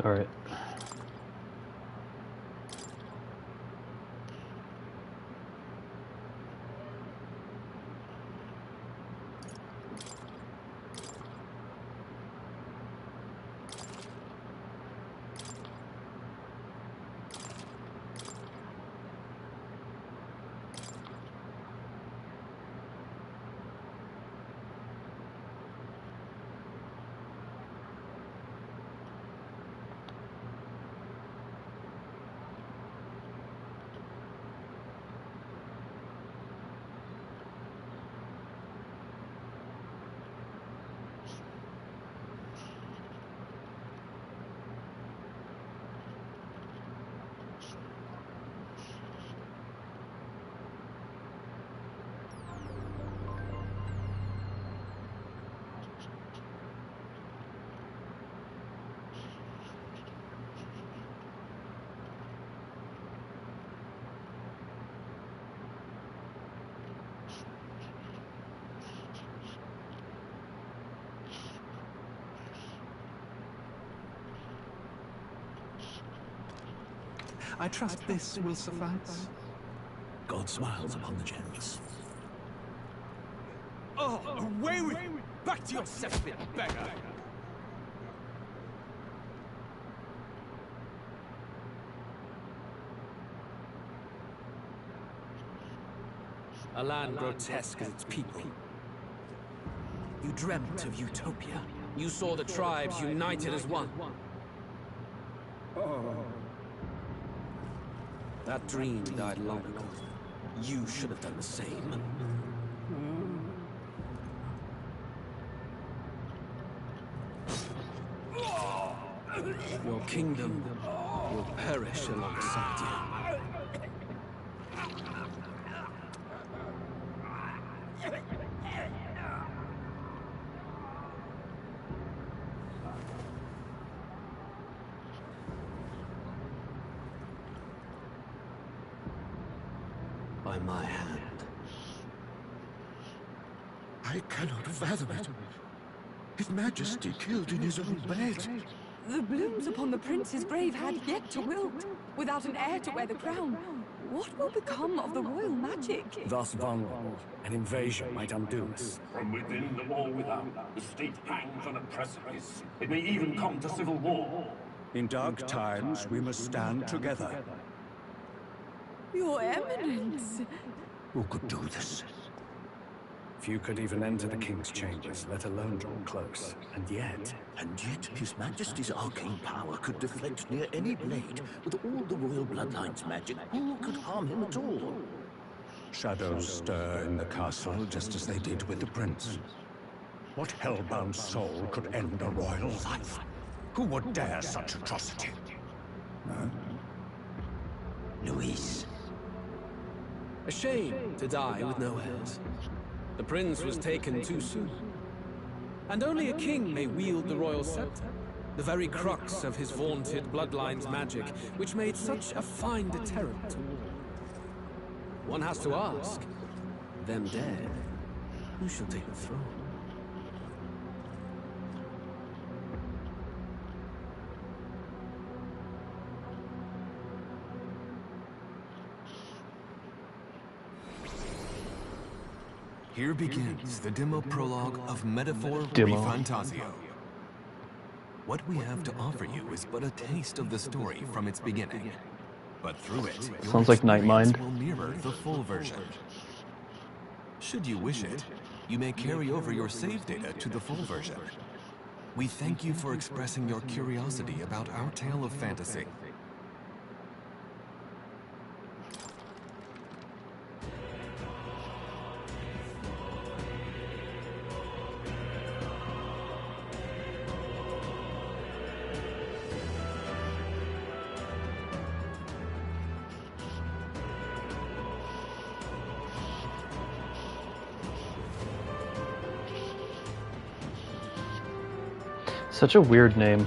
All right. I trust this will suffice. God smiles upon the generous. Oh, away with you! Back to your cesspit, beggar! A land grotesque as its people. You dreamt of utopia. You saw the tribes united as one. That dream died long ago. You should have done the same. Your kingdom will perish alongside you. By my hand. I cannot fathom it. His Majesty killed in his own bed. The blooms upon the prince's grave had yet to wilt, without an heir to wear the crown. What will become of the royal magic? Thus vulnerable, an invasion might undo us. From within the wall without, the state hangs on a precipice. It may even come to civil war. In dark times, we must stand together. Your Eminence! Who could do this? Few could even enter the king's chambers, let alone draw close. And yet, His Majesty's arcane power could deflect near any blade. With all the royal bloodline's magic, who could harm him at all? shadows stir in the castle just as they did with the prince. What hellbound soul could end a royal life? Who would dare such atrocity? Luis. A shame to die with no heirs. The prince was taken too soon. And only a king may wield the royal scepter, the very crux of his vaunted bloodline's magic, which made such a fine deterrent to war. One has to ask, them dead, who shall take the throne? Here begins the demo prologue of Metaphor Demo. Refantazio. What we have to offer you is but a taste of the story from its beginning. But through it, your Sounds like Night experience Mind. will mirror the full version. Should you wish it, you may carry over your save data to the full version. We thank you for expressing your curiosity about our tale of fantasy. Such a weird name.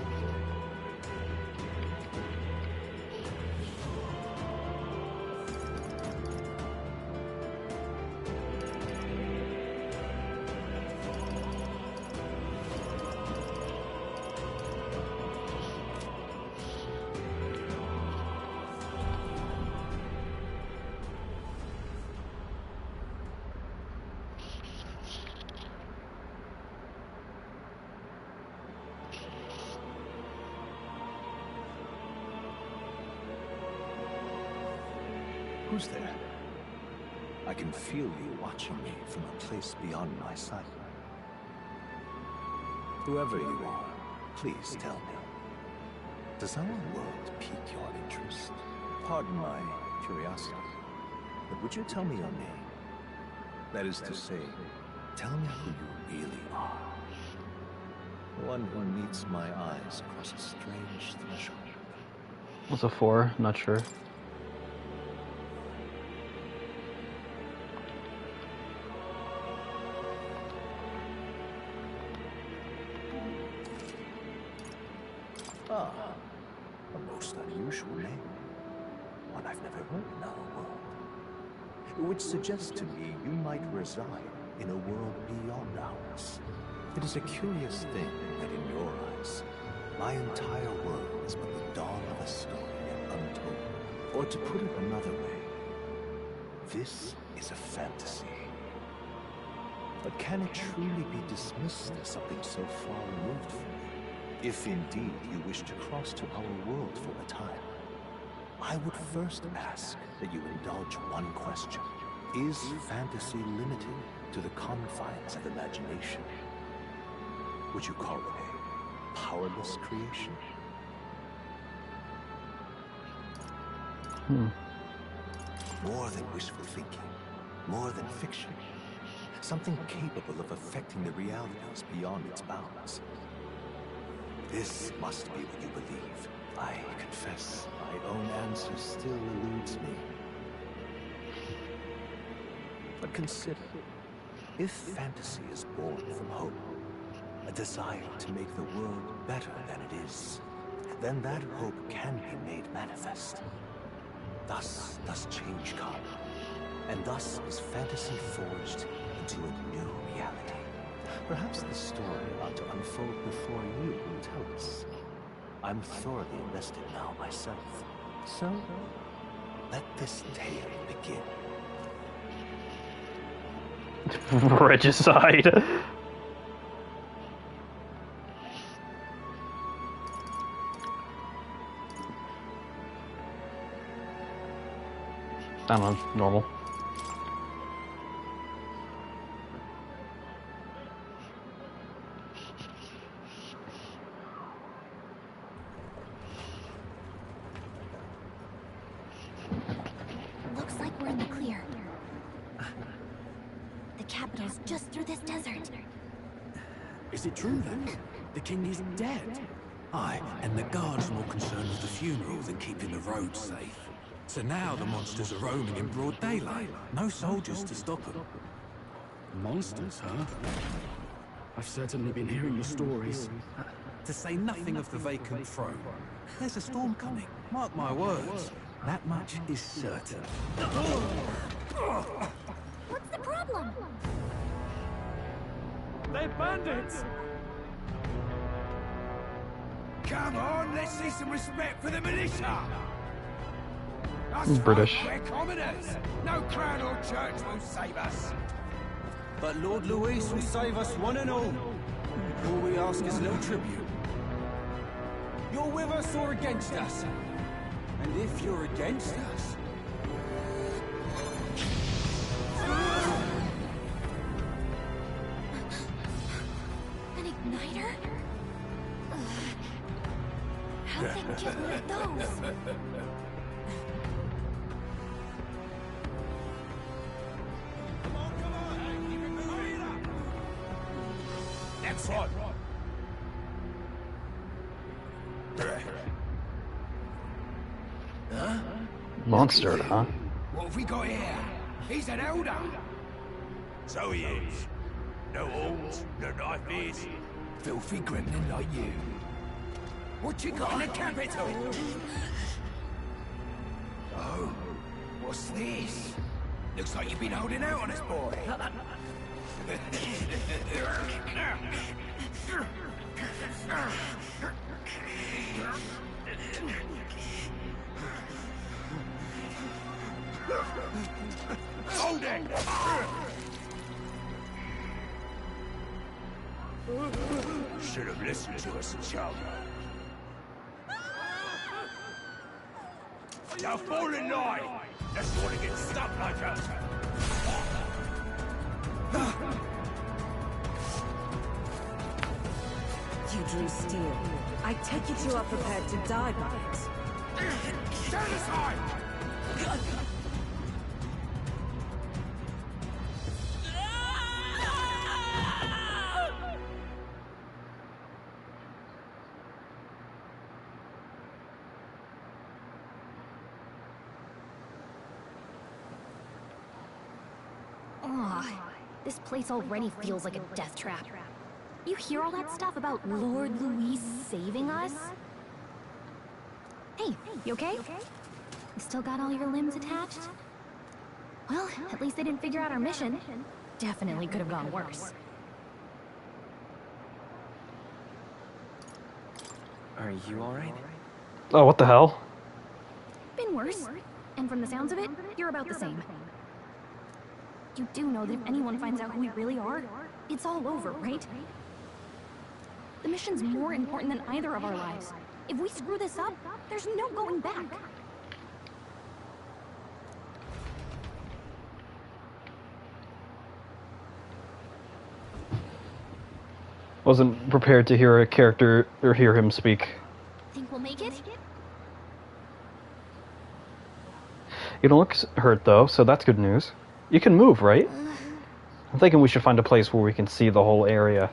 Who's there? I can feel you watching me from a place beyond my sight. Whoever you are, please tell me. Does our world pique your interest? Pardon my curiosity, but would you tell me your name? That is to say, tell me who you really are. One who meets my eyes across a strange threshold. What's a 4? Not sure. Ah, a most unusual name. One I've never heard in our world. Which suggests to me you might reside in a world beyond ours. It is a curious thing that in your eyes, my entire world is but the dawn of a story yet untold. Or to put it another way, this is a fantasy. But can it truly be dismissed as something so far removed from me? If indeed you wish to cross to our world for a time, I would first ask that you indulge one question. Is fantasy limited to the confines of imagination? Would you call it a powerless creation? More than wishful thinking, more than fiction. Something capable of affecting the realities beyond its bounds. This must be what you believe. I confess, my own answer still eludes me. But consider, if fantasy is born from hope, a desire to make the world better than it is, then that hope can be made manifest. Thus does change come, and thus is fantasy forged into a new reality. Perhaps the story ought to unfold before you tell us. I'm thoroughly invested now myself, so let this tale begin. Regicide. I don't know, normal. Looks like we're in the clear. The capital's just through this desert. Is it true then? The king is dead? Aye, and the guards are more concerned with the funeral than keeping the roads safe. So now the monsters are roaming in broad daylight. No soldiers to stop them. Monsters, huh? I've certainly been hearing the stories. To say nothing of the vacant throne. There's a storm coming, mark my words. That much is certain. What's the problem? They're bandits! Come on, let's see some respect for the militia! Us British. folk, we're commoners. No crown or church will save us. But Lord Luis will save us one and all. All we ask is little tribute. You're with us or against us? And if you're against us... An igniter? How did they get one of those? Next one. Huh? Monster, huh? What have we got here? He's an elder. So he is. No horns, no knife. Filthy gremlin like you. What you got in the capital? Oh, what's this? Looks like you've been holding out on us, boy. Hold it! Should have listened to us, chum. Now fall in line! Just want to get stuck like us! You drew steel. I take it you are prepared to die by it. Stand aside! This place already feels like a death trap. You hear all that stuff about Lord Louis saving us? Hey, you okay? You still got all your limbs attached? Well, at least they didn't figure out our mission. Definitely could have gone worse. Are you alright? Oh, what the hell? Been worse. And from the sounds of it, you're about the same. You do know that if anyone finds out who we really are, it's all over, right? The mission's more important than either of our lives. If we screw this up, there's no going back. Wasn't prepared to hear a character or hear him speak. Think we'll make it? You don't look hurt though, so that's good news. You can move, right? I'm thinking we should find a place where we can see the whole area.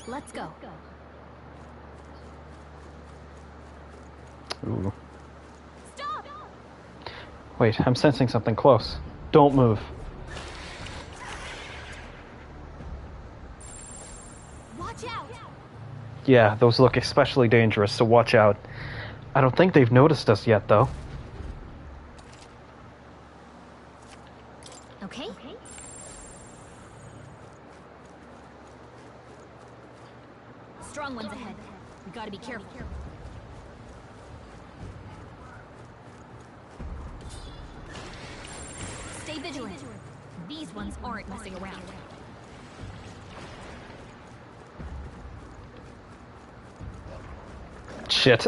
Let's go. Ooh. Stop! Wait, I'm sensing something close. Don't move. Watch out! Yeah, those look especially dangerous, so watch out. I don't think they've noticed us yet, though. Okay. Strong ones ahead. We gotta be careful. Stay vigilant. These ones aren't messing around. Shit.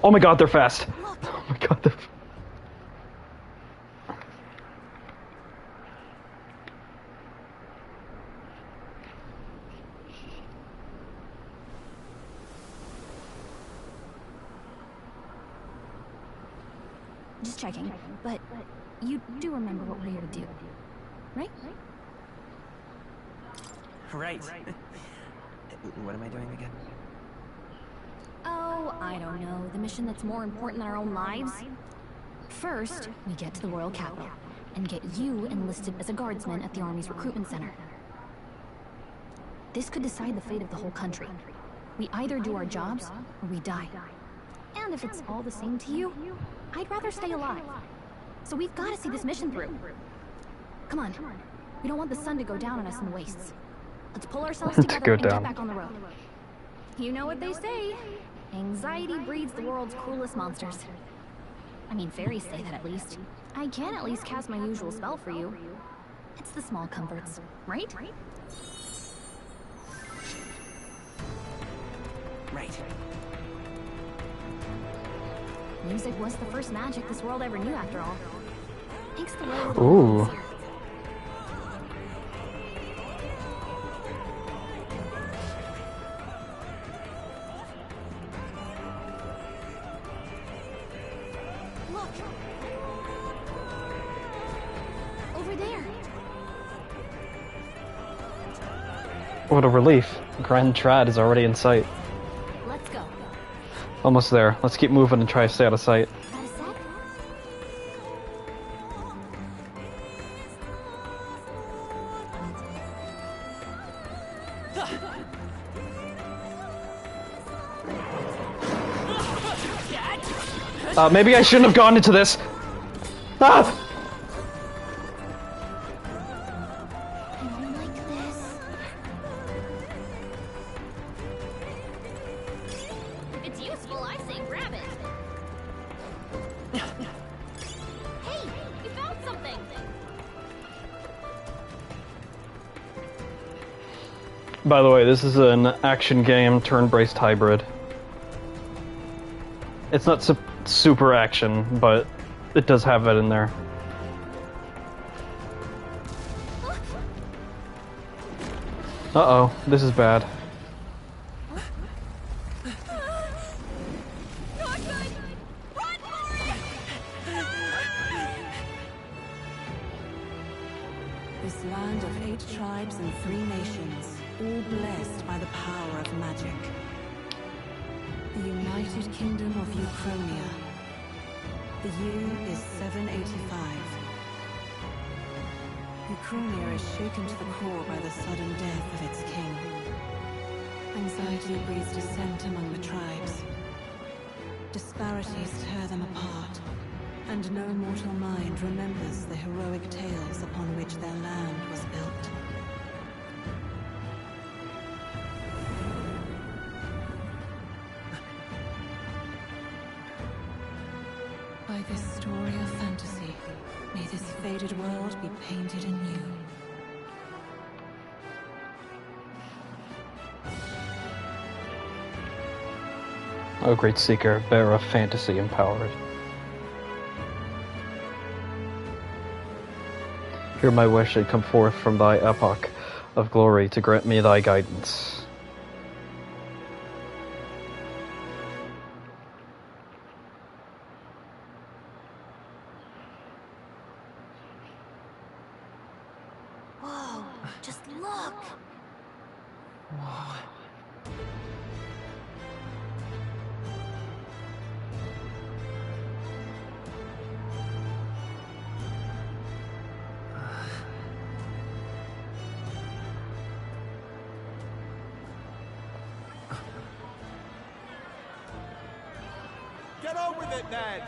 Oh my god, they're fast. Oh my god, they're... Just checking, but you do remember what we're here to do, right? Right. What am I doing again? Oh, I don't know. The mission that's more important than our own lives? First, we get to the royal capital and get you enlisted as a guardsman at the army's recruitment center. This could decide the fate of the whole country. We either do our jobs or we die. And if it's all the same to you, I'd rather stay alive. So we've got to see this mission through. Come on. We don't want the sun to go down on us in the wastes. Let's pull ourselves together and get back on the road. You know what they say. Anxiety breeds the world's cruelest monsters. I mean, fairies say that at least. I can at least cast my usual spell for you. It's the small comforts, right? Right. Music was the first magic this world ever knew, after all. Makes the road Ooh. easier. Look! Over there! What a relief. Grand Trad is already in sight. Let's go. Almost there. Let's keep moving and try to stay out of sight. Got a sec? Maybe I shouldn't have gone into this. Ah! Like this. If it's useful, I say grab it. Hey, you found something. By the way, this is an action game, turn-based hybrid. It's not super action, but it does have it in there. Uh-oh, this is bad. This land of 8 tribes and 3 nations, all blessed by the power of magic. The United Kingdom of Uchronia. The year is 785. Uchronia is shaken to the core by the sudden death of its king. Anxiety breeds dissent among the tribes. Disparities tear them apart, and no mortal mind remembers the heroic tales upon which their land was built. By this story of fantasy, may this faded world be painted anew. O great seeker, bearer of fantasy empowered. Hear my wish and come forth from thy epoch of glory to grant me thy guidance. Whoa, just look! Whoa. Get on with it, then!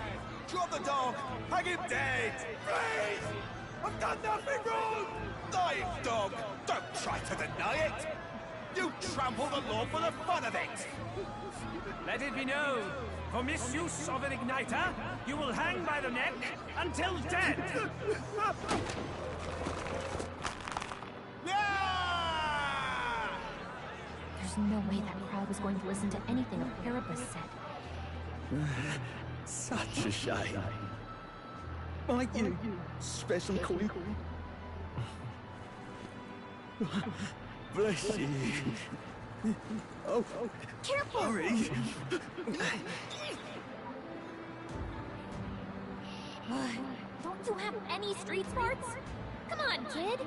Drop the dog! Hang him dead! Please! I've done nothing wrong! Lying dog! Don't try to deny it! You trample the law for the fun of it! Let it be known, for misuse of an igniter, you will hang by the neck until dead. There's no way that crowd was going to listen to anything a Parapus said. Such a shame. Might you spare some coin? Bless you. Oh, careful! Hurry. Don't you have any street smarts? Come on, kid!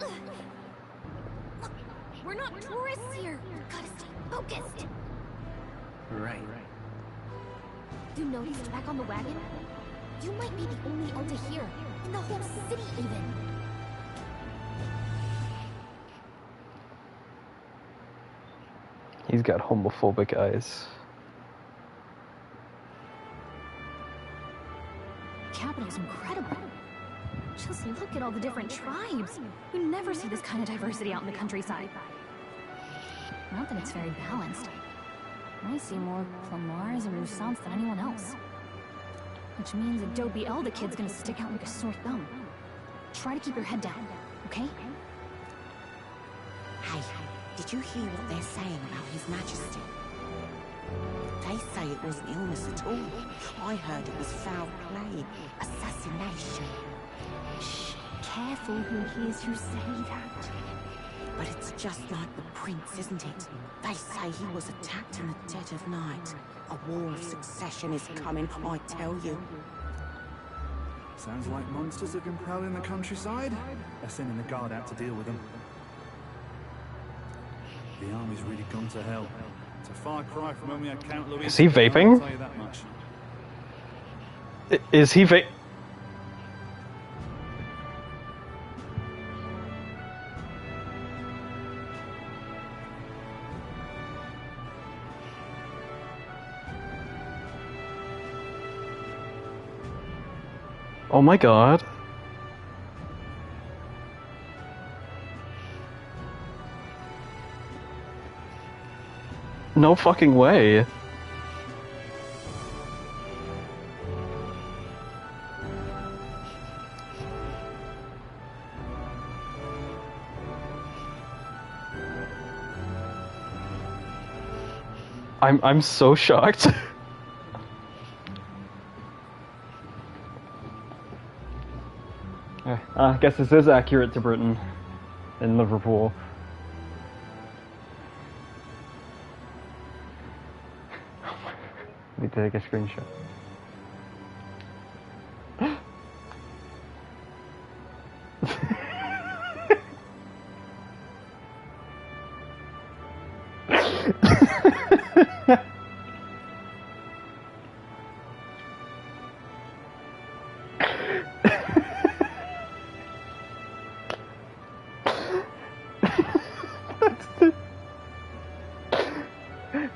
Look, we're not tourists here. Gotta stay focused. Right. You noticed back on the wagon? You might be the only Elder here, in the whole city even. He's got homophobic eyes. Capital's incredible. Chelsea, look at all the different tribes. You never see this kind of diversity out in the countryside. Not that it's very balanced. I see more Clamars and Roussants than anyone else. Which means a dopey Elder kid's gonna stick out like a sore thumb. Try to keep your head down, okay? Hey, did you hear what they're saying about His Majesty? They say it wasn't illness at all. I heard it was foul play, assassination. Shh, careful who hears you say that. But it's just like the prince, isn't it? They say he was attacked in the dead of night. A war of succession is coming, I tell you. Sounds like monsters have been prowling the countryside. They're sending the guard out to deal with them. The army's really gone to hell. It's a far cry from when we had Count Louis. Is he vaping? I'll tell you that much. Is he va- Oh my god. No fucking way. I'm so shocked. I guess this is accurate to Britain in Liverpool. Need to take a screenshot.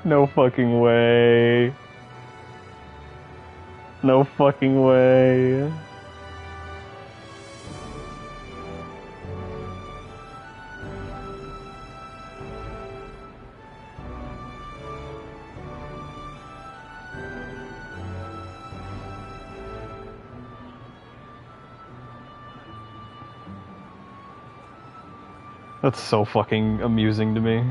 No fucking way. No fucking way. That's so fucking amusing to me.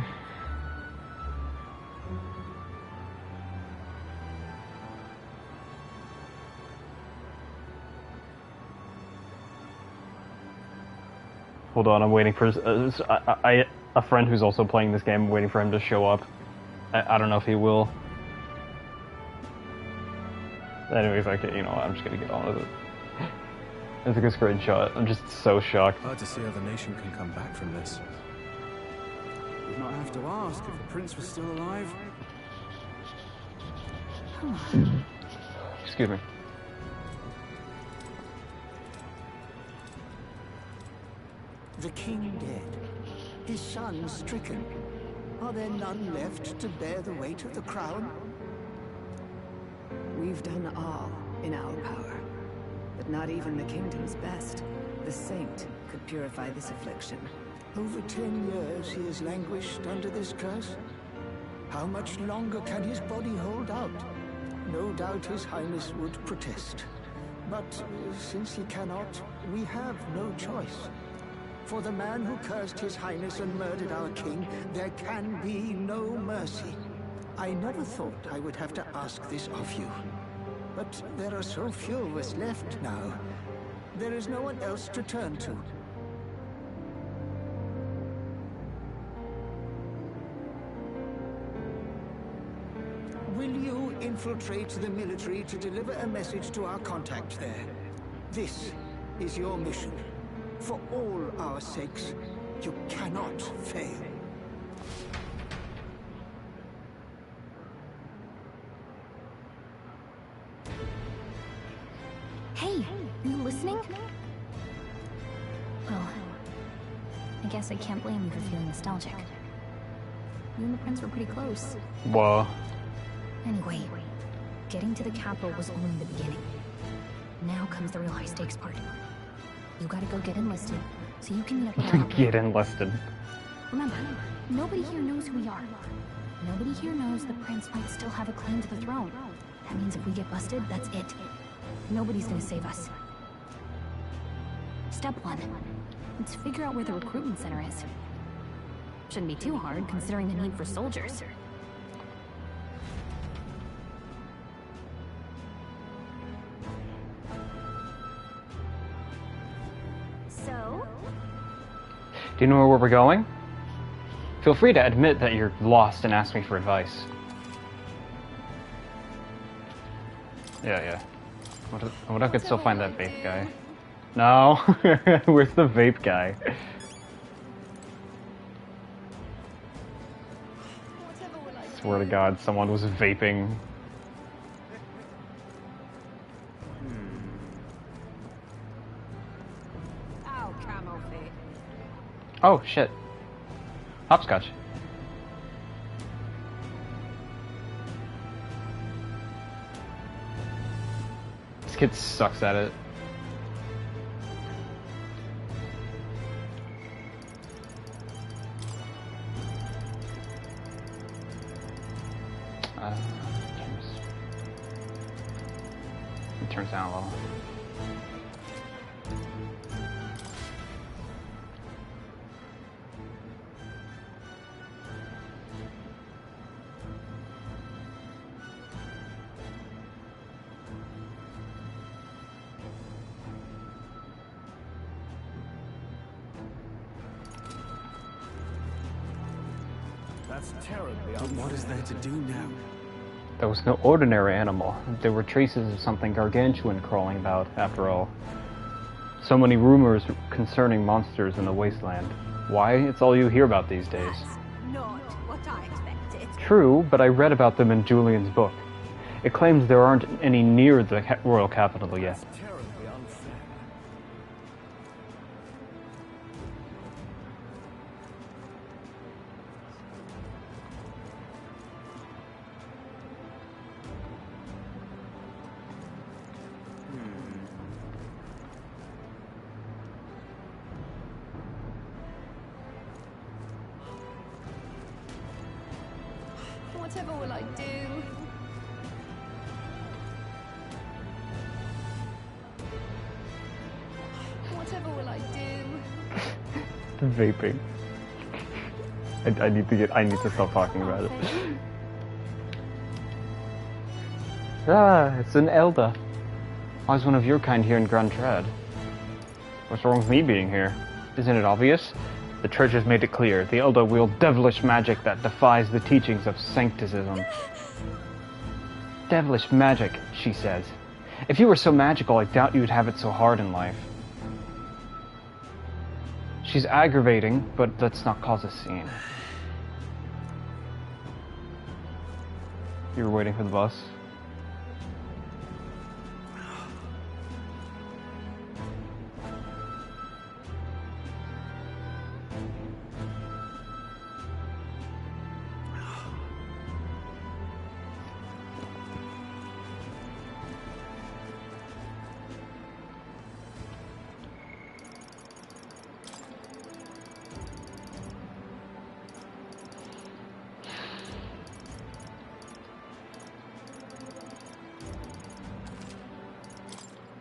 Hold on, I'm waiting for a friend who's also playing this game. I'm waiting for him to show up. I don't know if he will. Anyways, okay, you know what, I'm just gonna get on with it. It's a good screenshot. I'm just so shocked. Hard to see how the nation can come back from this. We'd not have to ask if the prince was still alive. Excuse me. The king dead, his son stricken. Are there none left to bear the weight of the crown? We've done all in our power, but not even the kingdom's best, the saint, could purify this affliction. Over 10 years he has languished under this curse. How much longer can his body hold out? No doubt his highness would protest. But since he cannot, we have no choice. For the man who cursed his highness and murdered our king, there can be no mercy. I never thought I would have to ask this of you. But there are so few of us left now. There is no one else to turn to. Will you infiltrate the military to deliver a message to our contact there? This is your mission. For all our sakes, you cannot fail. Hey, are you listening? Well, I guess I can't blame you for feeling nostalgic. You and the prince were pretty close. Whoa. Anyway, getting to the capital was only the beginning. Now comes the real high-stakes part. You gotta go get enlisted, so you can meet up with our... Get enlisted. Remember, nobody here knows who we are. Nobody here knows the prince might still have a claim to the throne. That means if we get busted, that's it. Nobody's gonna save us. Step 1. Let's figure out where the recruitment center is. Shouldn't be too hard, considering the need for soldiers. So? Do you know where we're going? Feel free to admit that you're lost and ask me for advice. Yeah. What if I could still find that vape guy? No! Where's the vape guy? Swear to God, someone was vaping. Oh, shit. Hopscotch. This kid sucks at it. It turns down a little. That's terribly But what is there to do now? That was no ordinary animal. There were traces of something gargantuan crawling about, after all. So many rumors concerning monsters in the wasteland. Why? It's all you hear about these days. Not what I expected. True, but I read about them in Julian's book. It claims there aren't any near the royal capital yet. terribly unfair. Whatever will I do? Whatever will I do? Vaping. I need to stop talking about it. Ah, it's an Elder. Why is one of your kind here in Grand Trad? What's wrong with me being here? Isn't it obvious? The Church has made it clear. The Elder wield devilish magic that defies the teachings of sancticism. Devilish magic, she says. If you were so magical, I doubt you'd have it so hard in life. She's aggravating, but let's not cause a scene. You were waiting for the bus?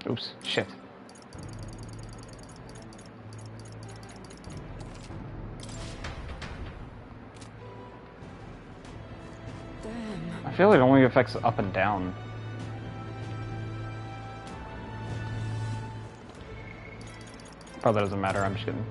Oops, shit. I feel like it only affects up and down. Probably doesn't matter, I'm just kidding.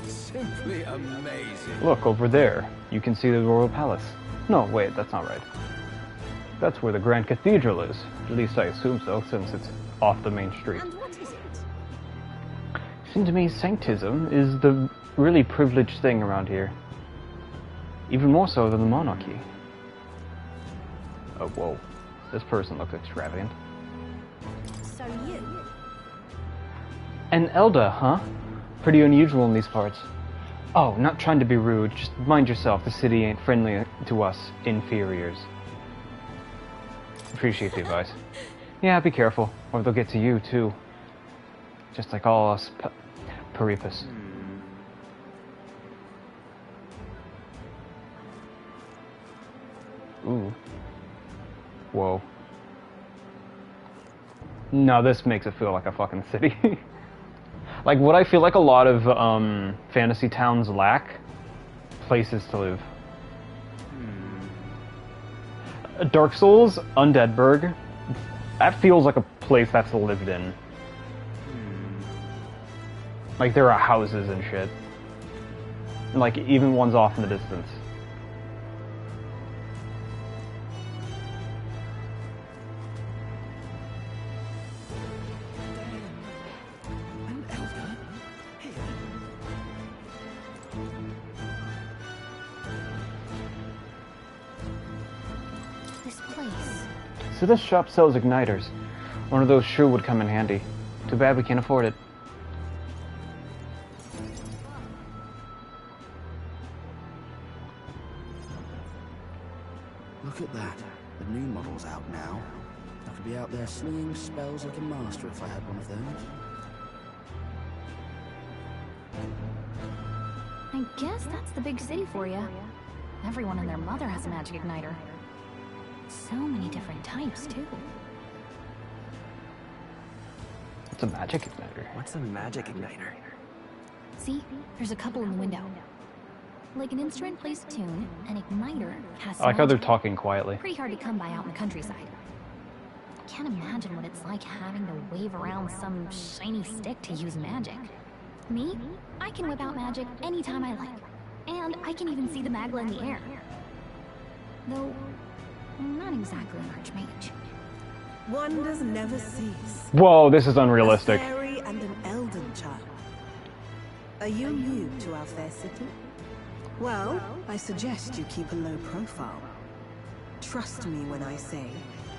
Simply amazing. Look, over there. You can see the Royal Palace. No, wait, that's not right. That's where the Grand Cathedral is. At least I assume so, since it's off the main street. And what is it? Seems to me sanctism is the really privileged thing around here. Even more so than the monarchy. Oh, whoa. This person looks extravagant. So you? An Elder, huh? Pretty unusual in these parts. Oh, not trying to be rude, just mind yourself, the city ain't friendly to us inferiors. Appreciate the advice. Yeah, be careful, or they'll get to you, too. Just like all us Peripas. Ooh. Whoa. No, this makes it feel like a fucking city. Like, what I feel like a lot of fantasy towns lack? Places to live. Dark Souls, Undeadburg, that feels like a place that's lived in. Like, there are houses and shit. And, like, even ones off in the distance. So this shop sells igniters. One of those sure would come in handy. Too bad we can't afford it. Look at that. The new model's out now. I could be out there slinging spells like a master if I had one of those. I guess that's the big city for you. Everyone and their mother has a magic igniter. So many different types, too. What's a magic igniter? What's a magic igniter? See? There's a couple in the window. Like an instrument plays a tune, an igniter casts I like how they're magic. talking quietly. Pretty hard to come by out in the countryside. Can't imagine what it's like having to wave around some shiny stick to use magic. Me? I can whip out magic anytime I like. And I can even see the magla in the air. Though, I'm not exactly an archmage. Wonders never cease. Whoa, this is unrealistic. A fairy and an elden child. Are you new to our fair city? Well, I suggest you keep a low profile. Trust me when I say,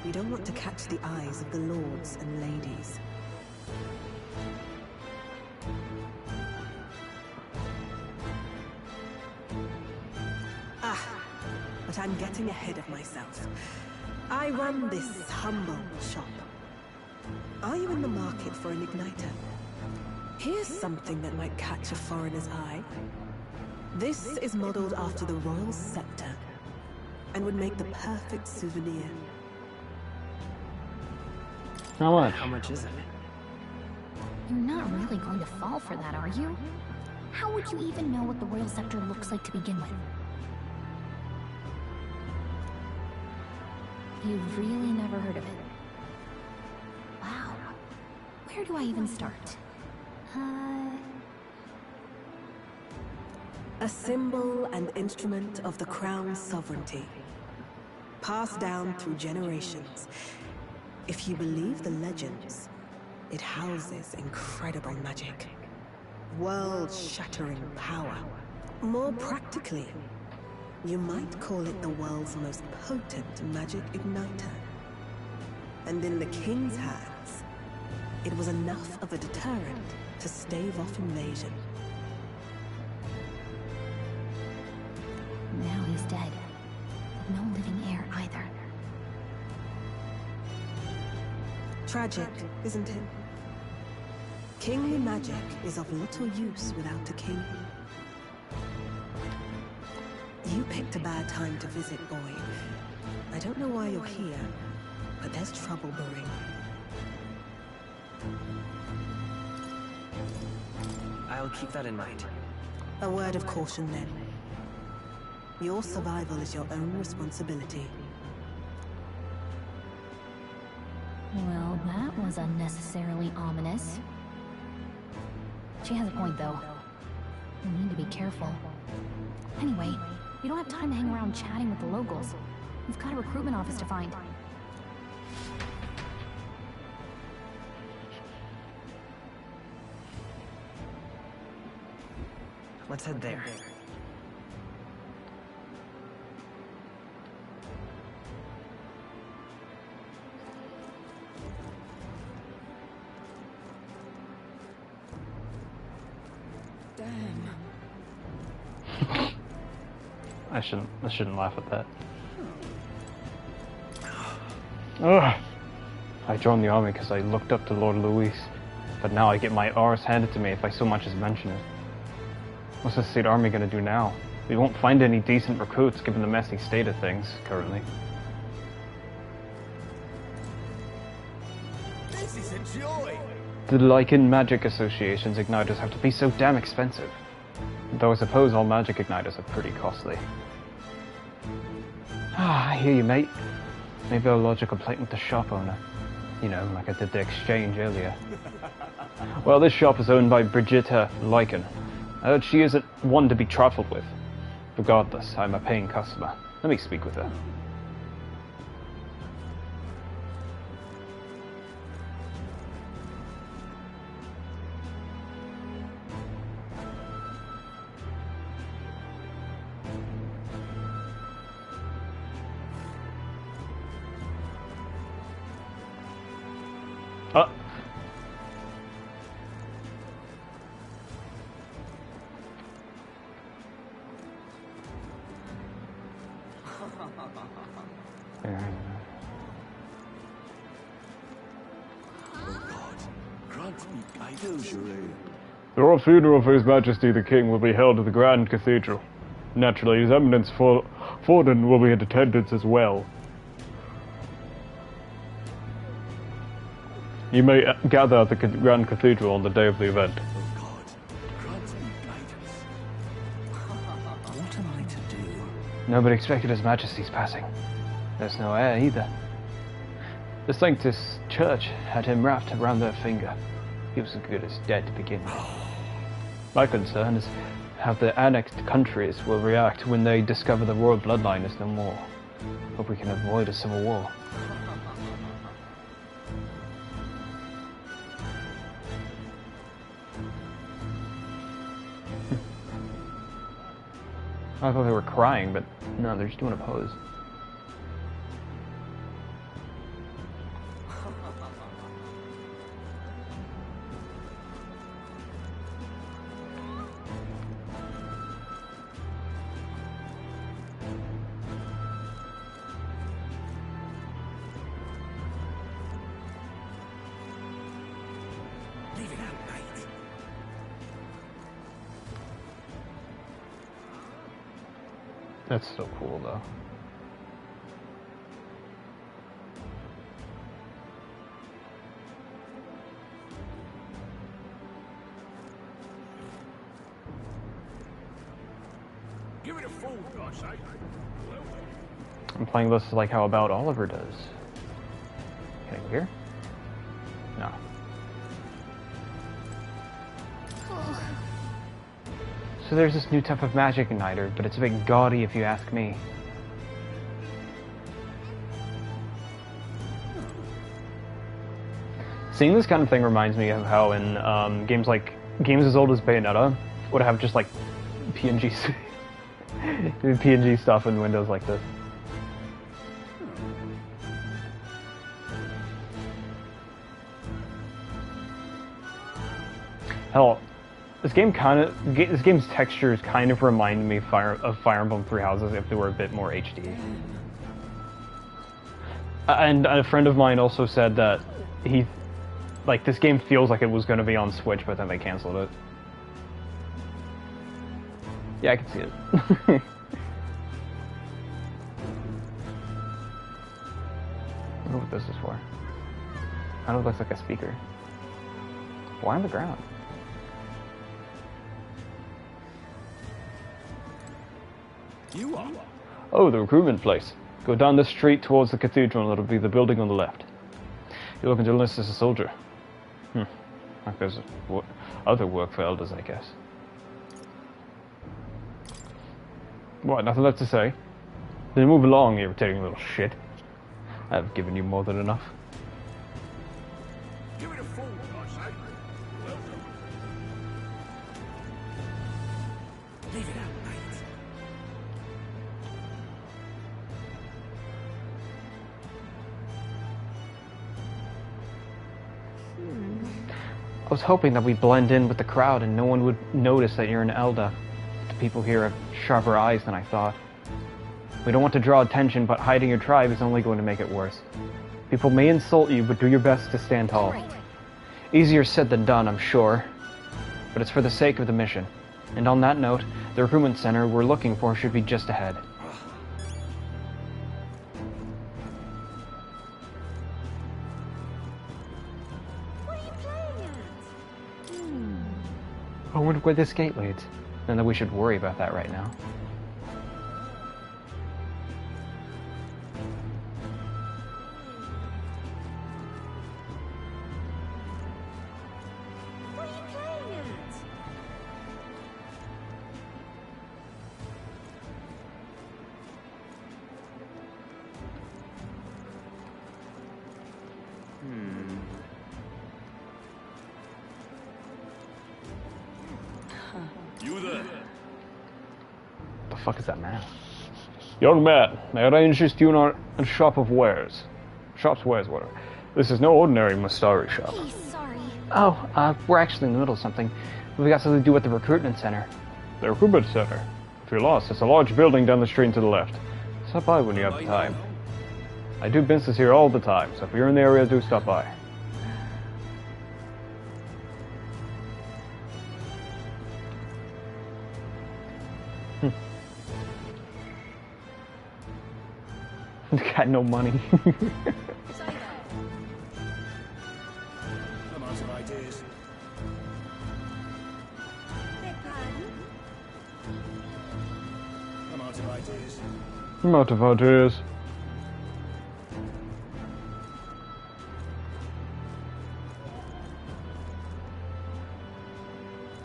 we don't want to catch the eyes of the lords and ladies. But I'm getting ahead of myself. I run this humble shop. Are you in the market for an igniter? Here's something that might catch a foreigner's eye. This is modeled after the royal scepter and would make the perfect souvenir. How much? How much is it? You're not really going to fall for that, are you? How would you even know what the royal scepter looks like to begin with? You've really never heard of it? Wow. Where do I even start? A symbol and instrument of the crown's sovereignty. Passed down through generations. If you believe the legends, it houses incredible magic. World-shattering power. More practically, you might call it the world's most potent magic igniter. And in the king's hands, it was enough of a deterrent to stave off invasion. Now he's dead. No living heir either. Tragic, isn't it? Kingly magic is of little use without a king. You picked a bad time to visit, boy. I don't know why you're here, but there's trouble brewing. I'll keep that in mind. A word of caution, then. Your survival is your own responsibility. Well, that was unnecessarily ominous. She has a point, though. We need to be careful. Anyway, we don't have time to hang around chatting with the locals. We've got a recruitment office to find. Let's head there. Damn. I shouldn't laugh at that. Ugh. I joined the army because I looked up to Lord Louis, but now I get my arse handed to me if I so much as mention it. What's the state army gonna do now? We won't find any decent recruits given the messy state of things currently. This is a joy! The Lycan Magic Association's igniters have to be so damn expensive. Though I suppose all magic igniters are pretty costly. Ah, I hear you, mate. Maybe I'll lodge a complaint with the shop owner. You know, like I did the exchange earlier. Well, this shop is owned by Brigitta Lycan. I heard she isn't one to be trifled with. Regardless, I'm a paying customer. Let me speak with her. The royal funeral for His Majesty the King will be held at the Grand Cathedral. Naturally, His Eminence Forden will be in attendance as well. You may gather at the Grand Cathedral on the day of the event. Nobody expected His Majesty's passing. There's no heir either. The Sanctus Church had him wrapped around their finger. He was as good as dead to begin with. My concern is how the annexed countries will react when they discover the royal bloodline is no more. Hope we can avoid a civil war. I thought they were crying, but no, they're just doing a pose. That's so cool, though. Give it a full, I say. I'm playing this like how About Oliver does. Can I go here? No. So there's this new type of magic igniter, but it's a bit gaudy if you ask me. Seeing this kind of thing reminds me of how in games as old as Bayonetta would have just like PNG PNG stuff in windows like this. Hell, this game's textures kind of remind me of Fire Emblem Three Houses if they were a bit more HD. And a friend of mine also said that this game feels like it was going to be on Switch, but then they canceled it. Yeah, I can see it. I don't know what this is for. I know it looks like a speaker. Why on the ground? You are? Oh, the recruitment place. Go down this street towards the cathedral and it'll be the building on the left. You're looking to enlist as a soldier. Like there's other work for elders, I guess. What, nothing left to say? Then move along, irritating little shit. I've given you more than enough. Give it a full, I say. Well done. Leave it out, mate. I was hoping that we'd blend in with the crowd and no one would notice that you're an Elder. The people here have sharper eyes than I thought. We don't want to draw attention, but hiding your tribe is only going to make it worse. People may insult you, but do your best to stand tall. Right. Easier said than done, I'm sure. But it's for the sake of the mission. And on that note, the recruitment center we're looking for should be just ahead. I wonder where this gate leads. And that we should worry about that right now. What are you playing at? You there? The fuck is that man? Young man, may I interest you in a shop of wares? Shop's wares, whatever. This is no ordinary Mustari shop. Hey, sorry. Oh, we're actually in the middle of something. We got something to do with the recruitment center. The recruitment center? If you're lost, it's a large building down the street and to the left. Stop by when you have the time. I do business here all the time, so if you're in the area, do stop by. Got no money. I'm out of ideas. Beg pardon? I'm out of ideas. I'm out of ideas.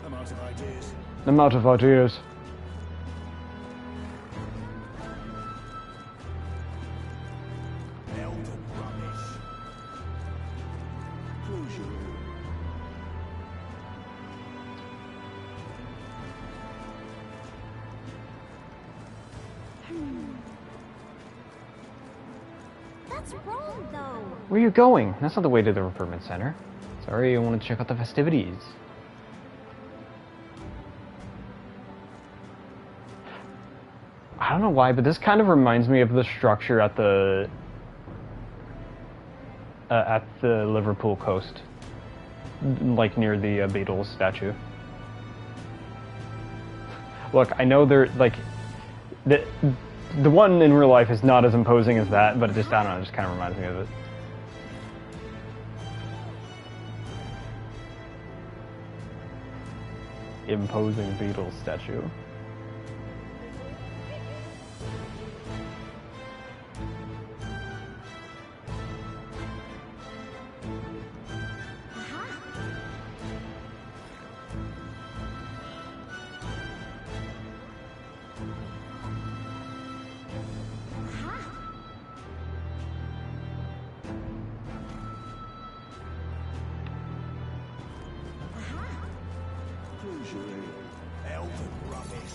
I'm out of ideas. I'm out of ideas. Elden rubbish. Close your room. That's wrong, though. Where are you going? That's not the way to the recruitment center. Sorry, I want to check out the festivities. I don't know why, but this kind of reminds me of the structure at the Liverpool coast, like near the Beatles statue. Look, I know they're like the one in real life is not as imposing as that, but it just, I don't know, it just kind of reminds me of it. Imposing Beatles statue. Close your room. Elden rubbish.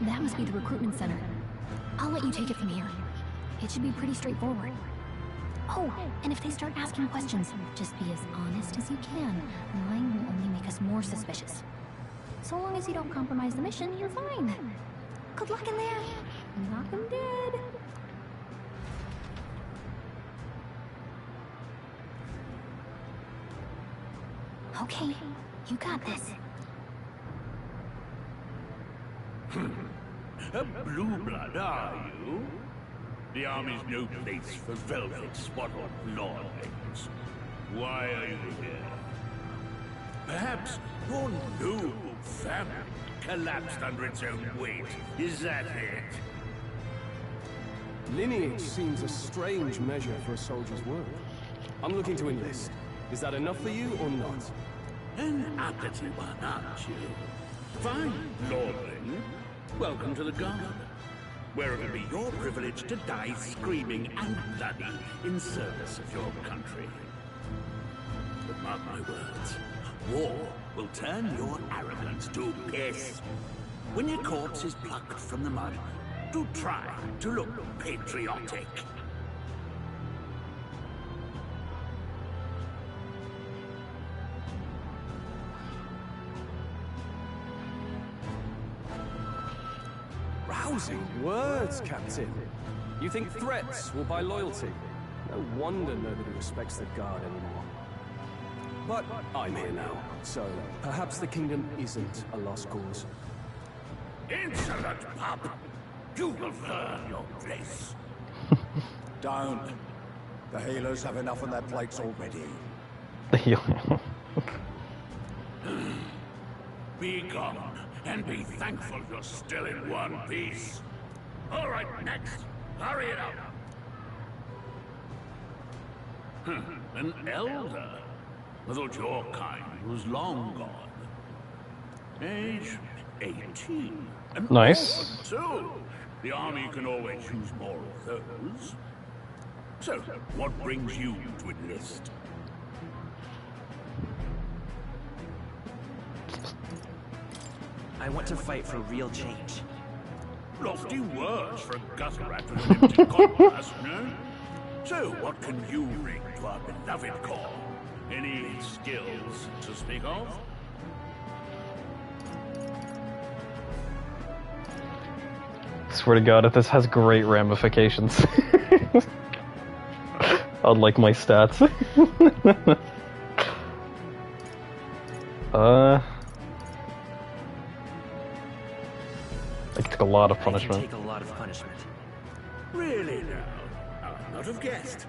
That must be the recruitment center. I'll let you take it from here. It should be pretty straightforward. Oh, and if they start asking questions, just be as honest as you can. Lying will only make us more suspicious. So long as you don't compromise the mission, you're fine. Good luck in there. Knock 'em dead. Okay, you got this. A blue blood, are you? The army's no place for velvet-spotted lordlings. Why are you here? Perhaps your noble family collapsed under its own weight. Is that it? Lineage seems a strange measure for a soldier's work. I'm looking to enlist. Is that enough for you or not? An uppity one, aren't you? Fine, lordling. Welcome to the Guard, where it'll be your privilege to die screaming and bloody in service of your country. But mark my words, war will turn your arrogance to piss. When your corpse is plucked from the mud, do try to look patriotic. Rousing words, Captain. You think threats will buy loyalty? No wonder nobody respects the Guard anymore. But I'm here now, so perhaps the kingdom isn't a lost cause. Insolent pup! You will learn your place. Don't. The healers have enough on their plates already. The healer. Be gone, and be thankful you're still in one piece. All right, next. Hurry it up. An elder? I thought your kind was long gone. Age 18. Nice. So, the army can always use more of those. So, what brings you to enlist? I want to fight for real change. Lofty words for a gutter rat with an empty compass, no? So, what can you bring to our beloved corps? Any skills to speak of? Swear to God, if this has great ramifications. Unlike my stats. I took a lot of punishment. Take a lot of punishment. Really now? I'd not have guessed.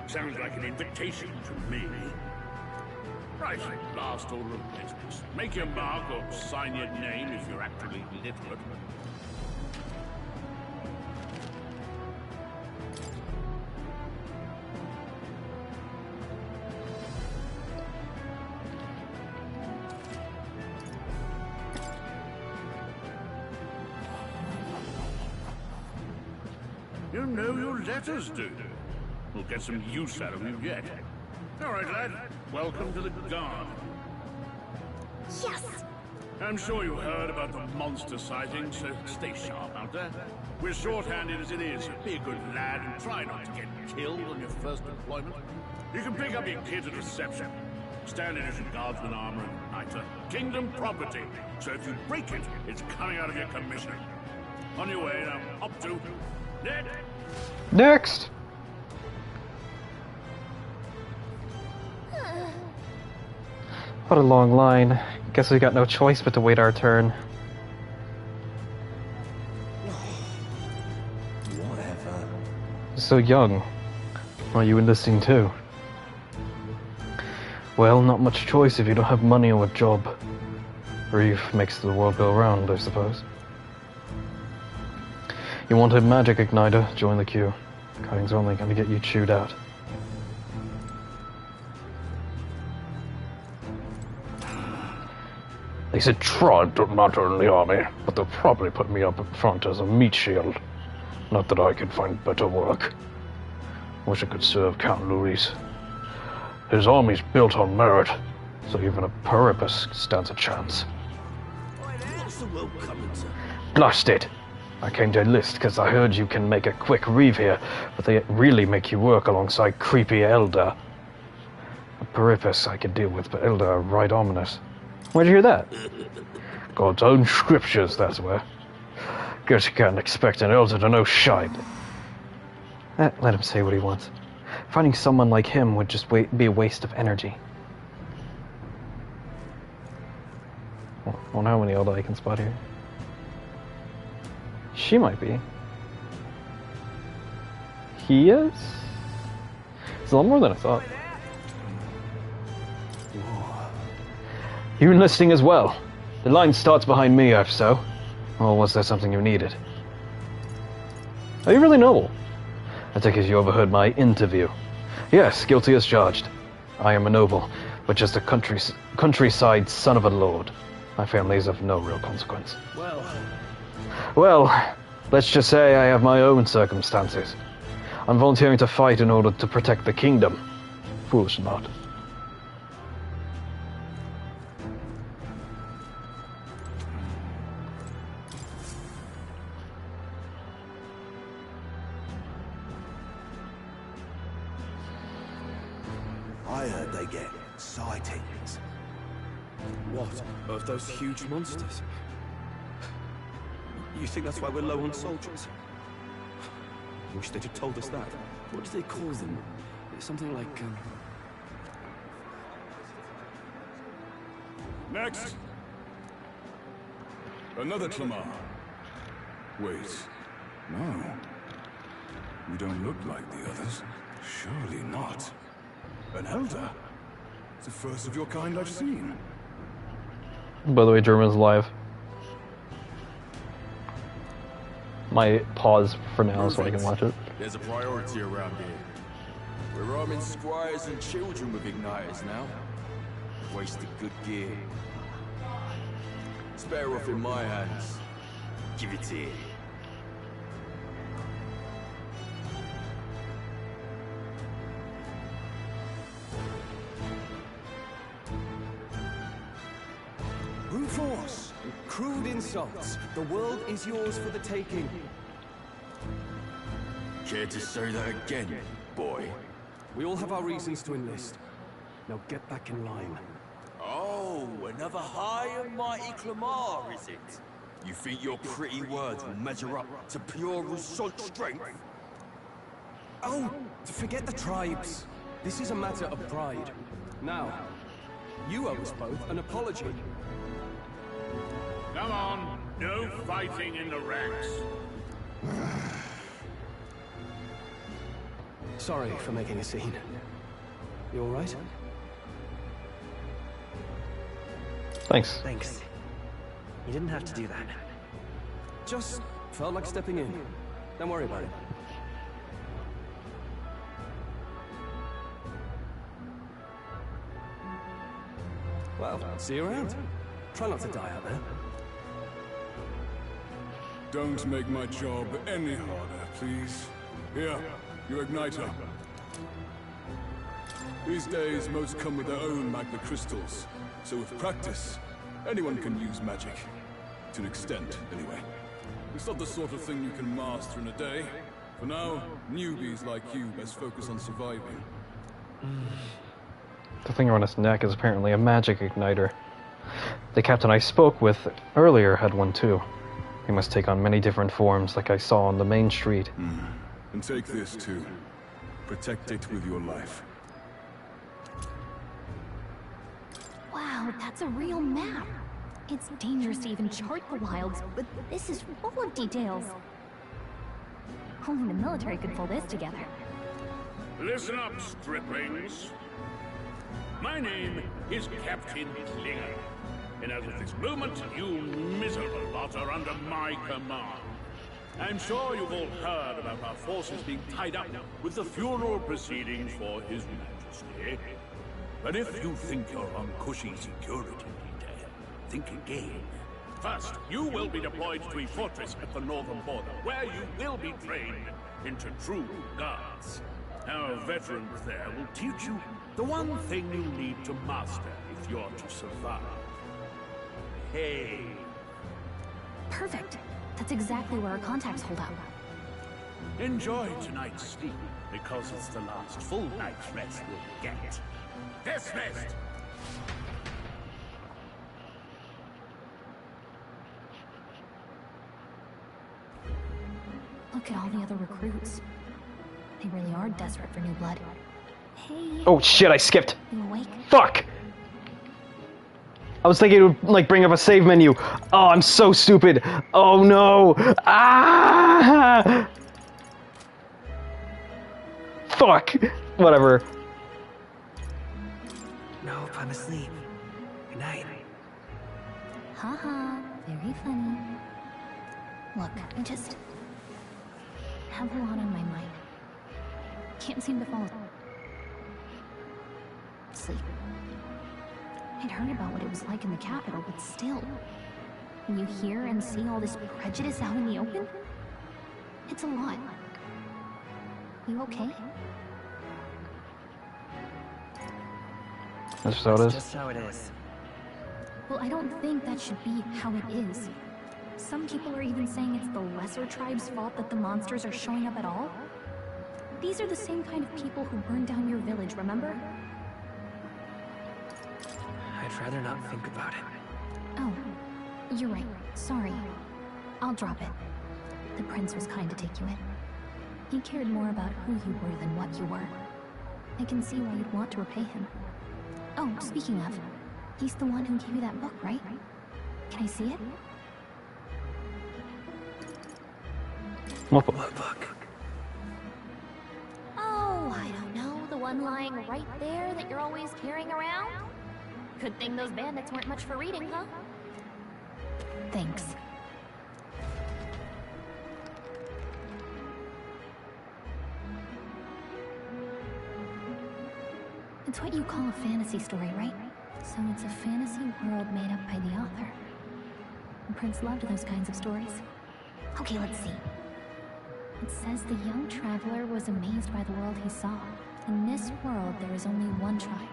Sounds like an invitation to me. Right, last order of business. Make your mark or sign your name if you're actually literate. You know your letters, do you? We'll get some use out of you yet. All right, lad. Welcome to the Guard. Yes! I'm sure you heard about the monster sighting, so stay sharp out there. We're short-handed as it is. Be a good lad and try not to get killed on your first deployment. You can pick up your kit at reception. Stand in as a guardsman armor and niter. Kingdom property. So if you break it, it's coming out of your commission. On your way now. Up to... Next! What a long line. Guess we got no choice but to wait our turn. Whatever. So young. Are you enlisting too? Well, not much choice if you don't have money or a job. Reeve makes the world go round, I suppose. You want a magic igniter? Join the queue. Cutting's only gonna get you chewed out. They said Trod don't matter in the army, but they'll probably put me up front as a meat shield. Not that I could find better work. Wish I could serve Count Luis. His army's built on merit, so even a Perippus stands a chance. What's the world coming to? Blast it! I came to enlist because I heard you can make a quick reeve here, but they really make you work alongside creepy Elder. Perippus I could deal with, but Elder are right ominous. Where'd you hear that? God's own scriptures, that's where. Guess you can't expect an Elder to know shite. Let him say what he wants. Finding someone like him would just be a waste of energy. I wonder how many Elder I can spot here. She might be. He is? It's a lot more than I thought. You enlisting as well? The line starts behind me, if so. Or was there something you needed? Are you really noble? I take it you overheard my interview. Yes, guilty as charged. I am a noble, but just a countryside son of a lord. My family is of no real consequence. Well, let's just say I have my own circumstances. I'm volunteering to fight in order to protect the kingdom. Foolish or not. I heard they get sightings. What? Of those huge monsters? You think that's why we're low on soldiers? I wish they'd have told us that. What do they call them? Something like, Next! Another Clamar. Wait. No. You don't look like the others. Surely not. An Elder? It's the first of your kind I've seen. By the way, German's live. My pause for now so I can watch it. There's a priority around here. We're arming squires and children with igniters now. Wasted good gear. It's better off in my hands. Give it here. brute force, crude insults. The world is yours for the taking. Care to say that again, boy? We all have our reasons to enlist. Now get back in line. Oh, another high and mighty Clamar, is it? You think your pretty words will measure up to pure Rusult strength? Oh, forget the tribes. This is a matter of pride. Now, you owe us both an apology. Come on, no fighting in the ranks. Sorry for making a scene. You all right? Thanks. Thanks. You didn't have to do that. Just felt like stepping in. Don't worry about it. Well, see you around. Try not to die out there. Don't make my job any harder, please. Here, your igniter. These days, most come with their own magna crystals. So with practice, anyone can use magic. To an extent, anyway. It's not the sort of thing you can master in a day. For now, newbies like you best focus on surviving. The thing around his neck is apparently a magic igniter. The captain I spoke with earlier had one too. He must take on many different forms like I saw on the main street. And take this too. Protect it with your life. Wow, that's a real map. It's dangerous to even chart the wilds, but this is full of details. Only the military could pull this together. Listen up, striplings. My name is Captain Klinger, and as of this moment, you miserable lot are under my command. I'm sure you've all heard about our forces being tied up with the funeral proceedings for His Majesty. But if you think you're on cushy security, think again. First, you will be deployed to a fortress at the northern border, where you will be trained into true guards. Our veterans there will teach you the one thing you need to master if you're to survive. Hey. Perfect. That's exactly where our contacts hold out. Enjoy tonight's sleep, because it's the last full night's rest you'll get. Dismissed! Look at all the other recruits. They really are desperate for new blood. Hey. Oh shit, I skipped. You awake? Fuck! I was thinking it would, like, bring up a save menu. Oh, I'm so stupid. Oh no. Ah! Fuck. Whatever. Nope, I'm asleep. Good night. Haha, very funny. Look, I just have a lot on my mind. Can't seem to fall asleep. I'd heard about what it was like in the capital, but still. When you hear and see all this prejudice out in the open, it's a lot. You okay? That's how it is. Just how it is. Well, I don't think that should be how it is. Some people are even saying it's the lesser tribe's fault that the monsters are showing up at all. These are the same kind of people who burned down your village, remember? I'd rather not think about it. Oh, you're right. Sorry. I'll drop it. The prince was kind to take you in. He cared more about who you were than what you were. I can see why you'd want to repay him. Oh, speaking of, he's the one who gave you that book, right? Can I see it? What book? Oh, I don't know. The one lying right there that you're always carrying around? Good thing those bandits weren't much for reading, huh? Thanks. It's what you call a fantasy story, right? So it's a fantasy world made up by the author. The prince loved those kinds of stories. Okay, let's see. It says the young traveler was amazed by the world he saw. In this world, there is only one tribe.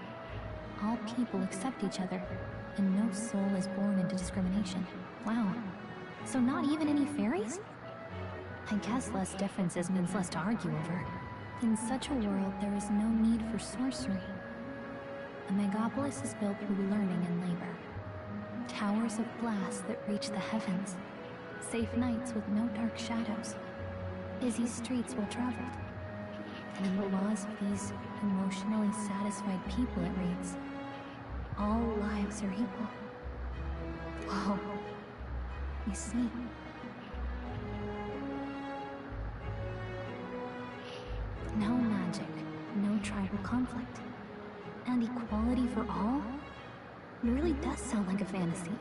All people accept each other, and no soul is born into discrimination. Wow. So not even any fairies? I guess less differences means less to argue over. In such a world, there is no need for sorcery. A megapolis is built through learning and labor. Towers of glass that reach the heavens. Safe nights with no dark shadows. Busy streets well traveled. And in the laws of these emotionally satisfied people, it reads, all lives are equal. Whoa. You see. No magic, no tribal conflict. And equality for all? It really does sound like a fantasy.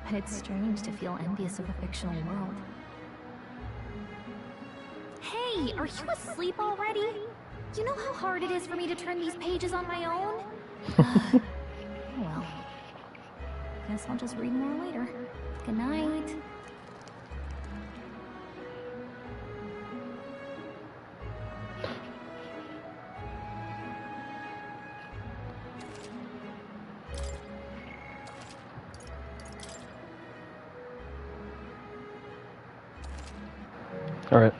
But it's strange to feel envious of a fictional world. Hey, are you asleep already? You know how hard it is for me to turn these pages on my own? Oh well. Guess I'll just read more later. Good night. All right.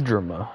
Drama.